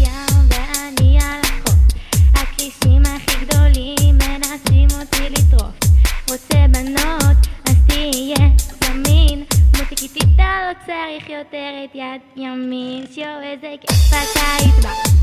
בים ואני על החוף, הכרישים הכי גדולים מנסים אותי לטרוף. רוצה בנות אז תהיה זמין, מותיקית איתה לא צריך יותר את יד ימין. שיו איזה כיף הקיץ בא